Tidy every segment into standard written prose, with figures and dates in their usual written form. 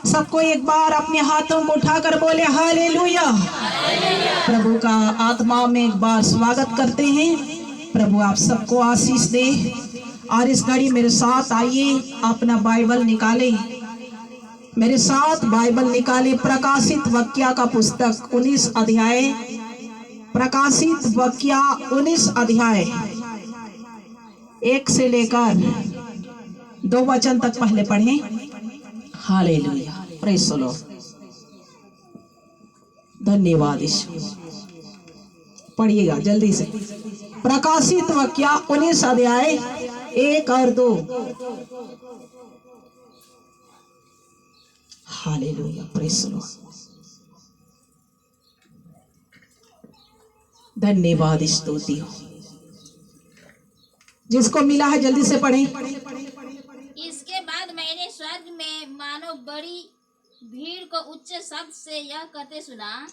सबको एक बार अपने हाथों को उठाकर बोले हालेलुया। प्रभु का आत्मा में एक बार स्वागत करते हैं। प्रभु आप सबको आशीष दे। और इस घड़ी मेरे साथ आइए, अपना बाइबल निकाले, मेरे साथ बाइबल निकाले। प्रकाशित वाक्या का पुस्तक 19 अध्याय, प्रकाशित वाक्या 19 अध्याय 1 से लेकर 2 वचन तक पहले पढ़ें। Hallelujah, praise the Lord. धन्यवाद ईश्वर। पढ़िएगा जल्दी से। प्रकाशित वाक्या 19 अध्याय 1 और 2। Hallelujah, praise the Lord. धन्यवाद स्तुति हो। जिसको मिला है जल्दी से पढ़ें। इसके बाद मैंने स्वर्ग में मानो बड़ी भीड़ को उच्च शब्द से यह कहते सुना।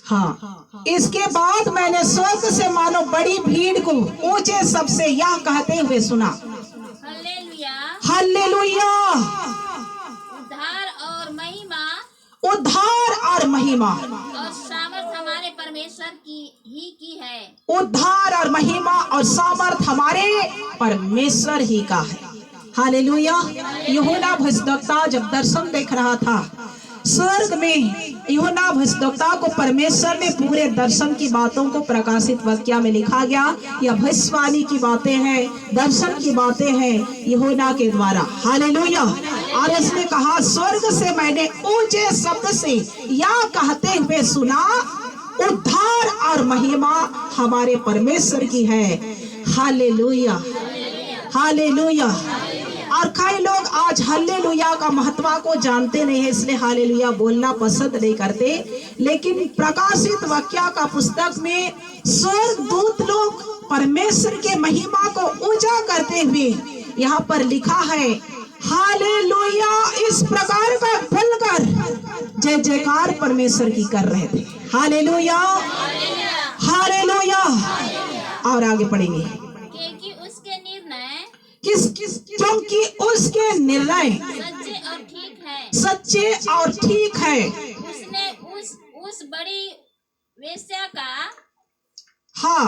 हाँ, इसके बाद मैंने स्वर्ग से मानो बड़ी भीड़ को ऊंचे शब्द से यह कहते हुए सुना। Hallelujah, hallelujah. उद्धार और महिमा और सामर्थ हमारे परमेश्वर की है। उद्धार और महिमा और सामर्थ हमारे परमेश्वर ही का है। हालेलुया। यूहन्ना भविष्यद्वक्ता जब दर्शन देख रहा था स्वर्ग में, यूहन्ना भविष्यद्वक्ता को परमेश्वर ने पूरे दर्शन की बातों को प्रकाशित वाक्या में लिखा गया। यह भविष्यवाणी की बातें हैं, दर्शन की बातें हैं यूहन्ना के द्वारा। हालेलुया। और इसने कहा स्वर्ग से मैंने ऊंचे शब्द से यह कहते हुए सुना, उद्धार और महिमा हमारे परमेश्वर की है। Hallelujah, hallelujah. और कई लोग आज हालेलुया का महत्व को जानते नहीं है, इसलिए हालेलुया बोलना पसंद नहीं करते। लेकिन प्रकाशित वाक्या का पुस्तक में स्वर्गदूत लोग परमेश्वर के महिमा को ऊंचा करते हुए यहाँ पर लिखा है हालेलुया, इस प्रकार का बोलकर जय जयकार परमेश्वर की कर रहे थे। Hallelujah, hallelujah. और आगे पढ़ेंगे। क्योंकि उसके निर्णय क्योंकि उसके निर्णय सच्चे और ठीक है। उसने उस बड़ी वेश्या का, हाँ,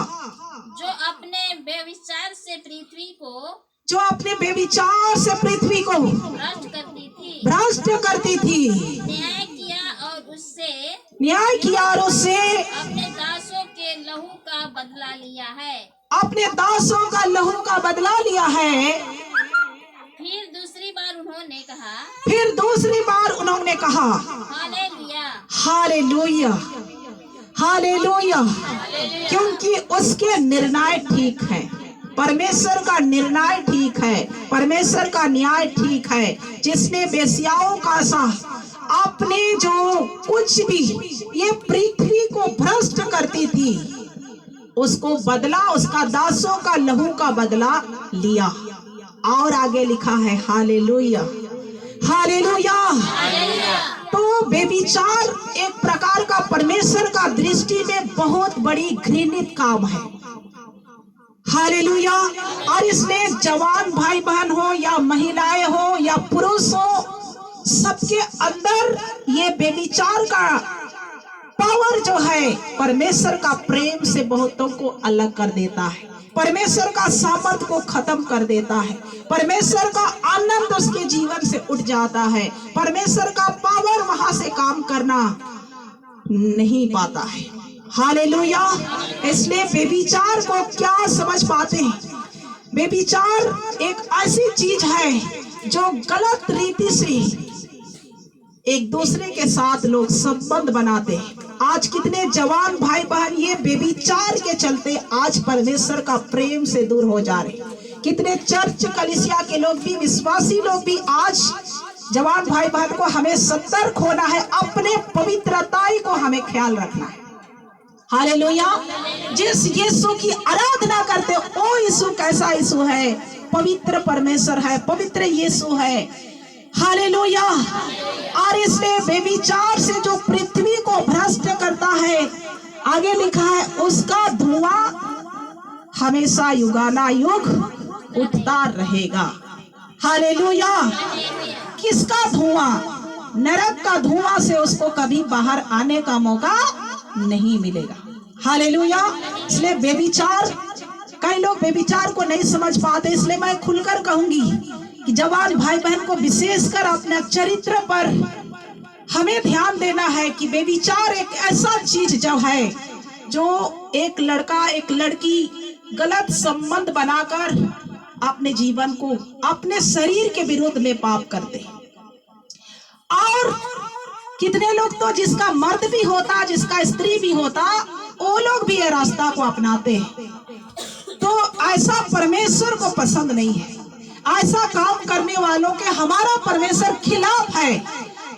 जो अपने व्यभिचार से पृथ्वी को भ्रष्ट करती थी न्याय किया और उससे अपने दासों के लहू का बदला लिया है। अपने दासों का लहू का बदला लिया है। फिर दूसरी बार उन्होंने कहा हालेलुया, हालेलुया, हालेलुया। क्योंकि उसके निर्णय ठीक है। परमेश्वर का निर्णय ठीक है, परमेश्वर का न्याय ठीक है। जिसने वेश्याओं का सा अपने जो कुछ भी ये पृथ्वी को भ्रष्ट करती थी उसको बदला, उसका दासों का लहू का बदला लिया। और आगे लिखा है हालेलुया, हालेलुया। तो बेविचार एक प्रकार का परमेश्वर का दृष्टि में बहुत बड़ी घृणित काम है। हालेलुया। और इसलिए जवान भाई बहन हो या महिलाएं हो या पुरुष हो, सबके अंदर ये बेविचार का पावर जो है परमेश्वर का प्रेम से बहुतों को अलग कर देता है, परमेश्वर का सामर्थ को खत्म कर देता है, परमेश्वर का आनंद उसके जीवन से उठ जाता है, परमेश्वर का पावर वहां से काम करना नहीं पाता है। हालेलुया। इसलिए बेविचार को क्या समझ पाते हैं? बेविचार एक ऐसी चीज है जो गलत रीति से एक दूसरे के साथ लोग संबंध बनाते हैं। आज कितने जवान भाई बहन ये बेविचार के चलते आज परमेश्वर का प्रेम से दूर हो जा रहे। कितने चर्च कलीसिया के लोग भी, विश्वासी लोग भी आज जवान भाई बहन को हमें सतर्क होना है, अपने पवित्रताई को हमें ख्याल रखना है। हालेलुया। जिस यीशु की आराधना करते ओ यीशु कैसा यीशु है? पवित्र परमेश्वर है, पवित्र यीशु है। हालेलुया। और इसलिए बेविचार से जो पृथ्वी को भ्रष्ट करता है, आगे लिखा है उसका धुआं हमेशा युगानुयुग उठता रहेगा। हालेलुया। किसका धुआं? नरक का धुआं से उसको कभी बाहर आने का मौका नहीं मिलेगा। हालेलुया। इसलिए बेविचार, कई लोग बेविचार को नहीं समझ पाते, इसलिए मैं खुलकर कहूंगी कि जवान भाई बहन को विशेषकर अपने चरित्र पर हमें ध्यान देना है कि बेविचार एक ऐसा चीज जो है, जो एक लड़का एक लड़की गलत संबंध बनाकर अपने जीवन को अपने शरीर के विरुद्ध में पाप करते हैं। और कितने लोग तो जिसका मर्द भी होता, जिसका स्त्री भी होता, वो लोग भी ये रास्ता को अपनाते हैं। तो ऐसा परमेश्वर को पसंद नहीं है। ऐसा काम करने वालों के हमारा परमेश्वर खिलाफ है।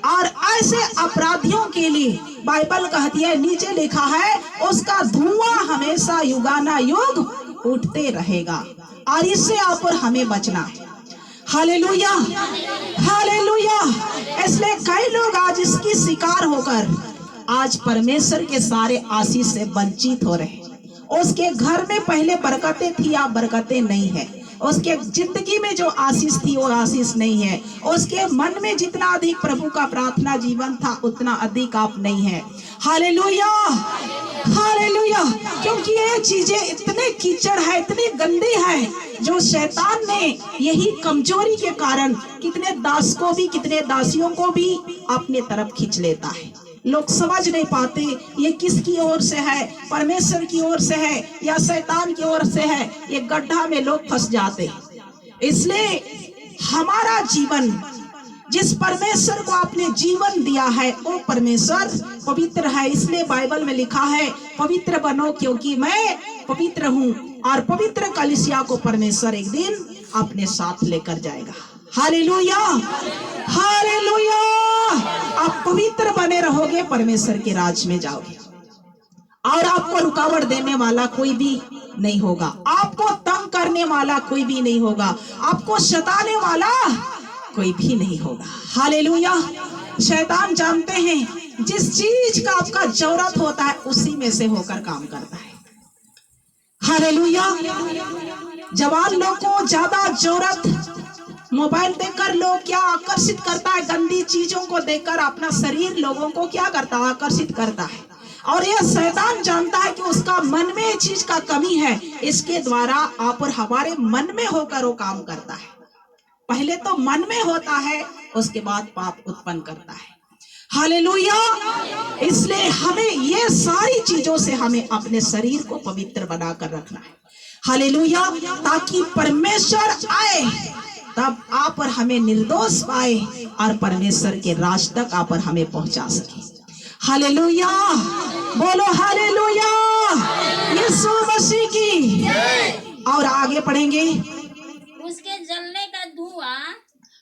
और ऐसे अपराधियों के लिए बाइबल कहती है, नीचे लिखा है, उसका धुआं हमेशा युगाना युग उठते रहेगा। और इससे आप और हमें बचना है। Hallelujah, hallelujah. इसलिए कई लोग आज इसकी शिकार होकर आज परमेश्वर के सारे आशीष से वंचित हो रहे हैं। उसके घर में पहले बरकतें थी, अब बरकतें नहीं है। उसके जिंदगी में जो आशीष थी वो आशीष नहीं है। उसके मन में जितना अधिक प्रभु का प्रार्थना जीवन था उतना अधिक आप नहीं है। Hallelujah, hallelujah. क्योंकि ये चीजें इतने कीचड़ है, इतनी गंदी है, जो शैतान ने यही कमजोरी के कारण कितने दास को भी, कितने दासियों को भी अपने तरफ खींच लेता है। लोग समझ नहीं पाते ये किसकी ओर से है, परमेश्वर की ओर से है या शैतान की ओर से है। ये गड्ढा में लोग फंस जाते हैं। इसलिए हमारा जीवन, जिस परमेश्वर को आपने जीवन दिया है वो परमेश्वर पवित्र है। इसलिए बाइबल में लिखा है, पवित्र बनो क्योंकि मैं पवित्र हूँ। और पवित्र कलीसिया को परमेश्वर एक दिन अपने साथ लेकर जाएगा। Hallelujah, hallelujah. आप पवित्र बने रहोगे, परमेश्वर के राज में जाओगे। और आपको रुकावट देने वाला कोई भी नहीं होगा, आपको तंग करने वाला कोई भी नहीं होगा, आपको सताने वाला कोई भी नहीं होगा। हालेलुया। शैतान जानते हैं जिस चीज का आपका जरूरत होता है उसी में से होकर काम करता है। हालेलुया। जवान लोग को ज्यादा जरूरत मोबाइल देखकर लोग क्या आकर्षित करता है, गंदी चीजों को देखकर अपना शरीर लोगों को क्या करता है, आकर्षित करता है। और यह शैतान जानता है कि उसका मन में ये चीज का कमी है, इसके द्वारा आप और हमारे मन में होकर वो काम करता है। पहले तो मन में होता है, उसके बाद पाप उत्पन्न करता है। हालेलुया। इसलिए हमें ये सारी चीजों से हमें अपने शरीर को पवित्र बनाकर रखना है। हालेलुया। ताकि परमेश्वर आए तब आप और हमें निर्दोष पाए और परमेश्वर के राज तक आप और हमें पहुंचा सके। हालेलुया, बोलो हालेलुया, यीशु मसीह की। और आगे पढ़ेंगे, उसके जलने का धुआं,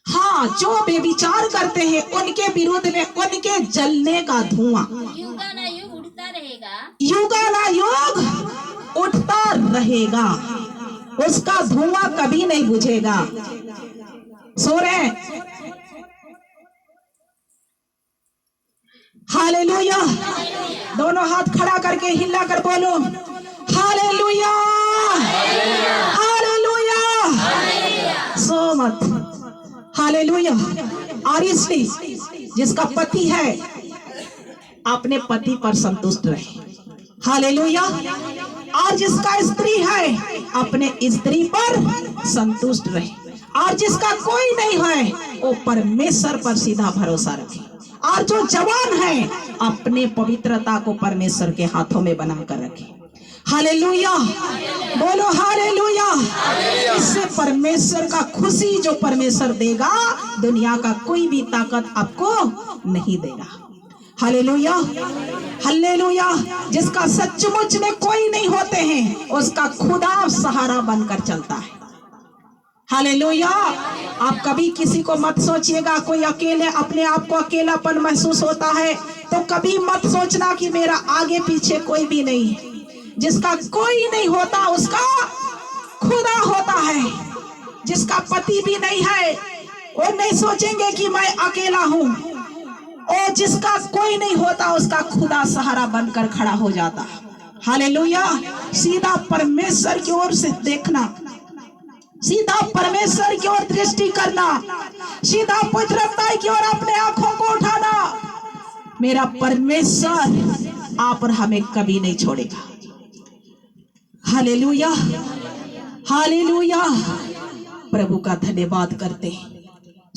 हाँ, जो बेविचार करते हैं उनके विरुद्ध में उनके जलने का धुआं युगानुयुग उठता रहेगा, युगानुयुग उठता रहेगा। उसका धुआं कभी नहीं बुझेगा। सो रहे, हालेलुया। दोनों हाथ खड़ा करके हिला कर बोलो हालेलुया, हालेलुया। सो मत, हालेलुया। और इसलिए जिसका पति है अपने पति पर संतुष्ट रहे। हालेलुया। और जिसका स्त्री है अपने स्त्री पर संतुष्ट रहे। और जिसका कोई नहीं है वो परमेश्वर पर सीधा भरोसा रखे। और जो जवान है अपने पवित्रता को परमेश्वर के हाथों में बनाकर रखे। हालेलुया, बोलो हालेलुया। इससे परमेश्वर का खुशी जो परमेश्वर देगा, दुनिया का कोई भी ताकत आपको नहीं देगा। Hallelujah, hallelujah. जिसका सचमुच में कोई नहीं होते हैं उसका खुदा सहारा बनकर चलता है। हालेलुया। आप कभी किसी को मत सोचिएगा, कोई अकेले अपने आप को अकेलापन महसूस होता है तो कभी मत सोचना कि मेरा आगे पीछे कोई भी नहीं है। जिसका कोई नहीं होता उसका खुदा होता है। जिसका पति भी नहीं है वो नहीं सोचेंगे कि मैं अकेला हूँ। और जिसका कोई नहीं होता उसका खुदा सहारा बनकर खड़ा हो जाता है। हालेलुया। सीधा परमेश्वर की ओर से देखना, सीधा परमेश्वर की ओर दृष्टि करना, सीधा पवित्रता की ओर अपने आंखों को उठा मेरा परमेश्वर आप और हमें कभी नहीं छोड़ेगा। Hallelujah, hallelujah. प्रभु का धन्यवाद करते हैं,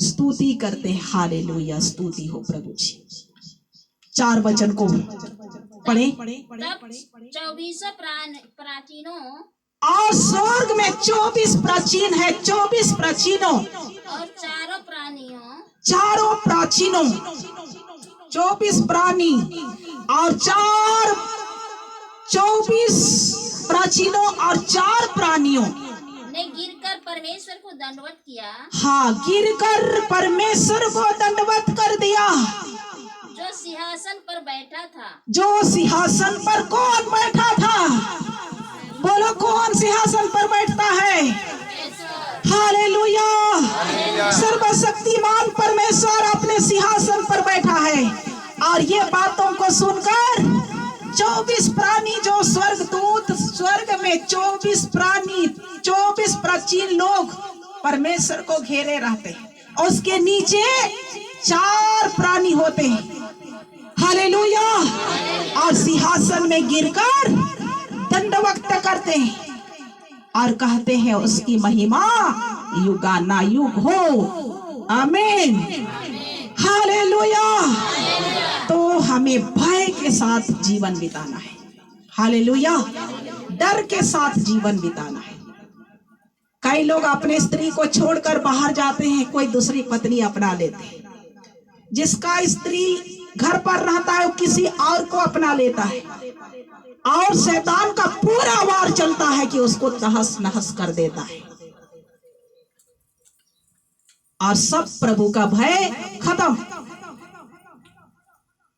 स्तुति करते हैं। हालेलुया, स्तुति हो प्रभु जी। 4 वचन को पढ़े। तब 24 प्राचीनों और स्वर्ग में 24 प्राचीन है, 24 प्राचीनों और चारों प्राचीनों 24 प्राणी और 24 प्राचीनों और 4 प्राणियों ने गिरकर परमेश्वर को दंडवत किया। हाँ, गिरकर परमेश्वर को दंडवत कर दिया। जो सिंहासन पर बैठा था। जो सिंहासन पर कौन बैठा था? बोलो, कौन सिंहासन पर बैठता है? हालेलुया। सर्वशक्तिमान परमेश्वर अपने सिंहासन पर बैठा है। और ये बातों को सुनकर 24 प्राणी, जो स्वर्गदूत, स्वर्ग में 24 प्राणी, 24 प्राचीन लोग परमेश्वर को घेरे रहते हैं। उसके नीचे 4 प्राणी होते हैं। हालेलुया। और सिंहासन में गिरकर दंडवत करते हैं और कहते हैं उसकी महिमा युगानुयुग हो। आमीन, हालेलुया। तो हमें भय के साथ जीवन बिताना है। हालेलुया, डर के साथ जीवन बिताना है। कई लोग अपने स्त्री को छोड़कर बाहर जाते हैं, कोई दूसरी पत्नी अपना लेते हैं। जिसका स्त्री घर पर रहता है वो किसी और को अपना लेता है और शैतान का पूरा वार चलता है कि उसको तहस नहस कर देता है और सब प्रभु का भय खत्म।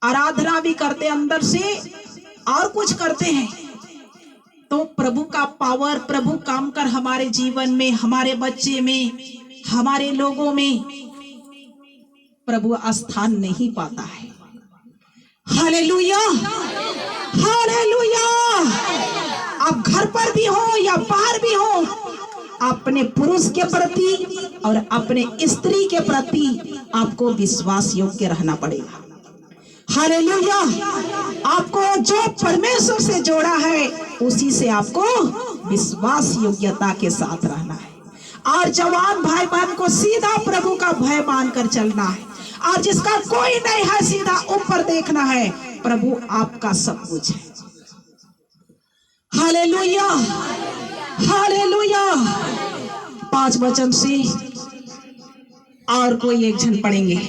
आराधना भी करते अंदर से और कुछ करते हैं तो प्रभु का पावर, प्रभु काम कर हमारे जीवन में, हमारे बच्चे में, हमारे लोगों में प्रभु स्थान नहीं पाता है। Hallelujah, hallelujah. आप घर पर भी हो या बाहर भी हो, अपने पुरुष के प्रति और अपने स्त्री के प्रति आपको विश्वास योग्य रहना पड़ेगा। हालेलुया। आपको जो परमेश्वर से जोड़ा है उसी से आपको विश्वास योग्यता के साथ रहना है। और जवान भाई बहन को सीधा प्रभु का भय मानकर चलना है। और जिसका कोई नहीं है, सीधा ऊपर देखना है। प्रभु आपका सब कुछ है। Hallelujah, hallelujah. 5 वचन से और कोई एक जन पढ़ेंगे।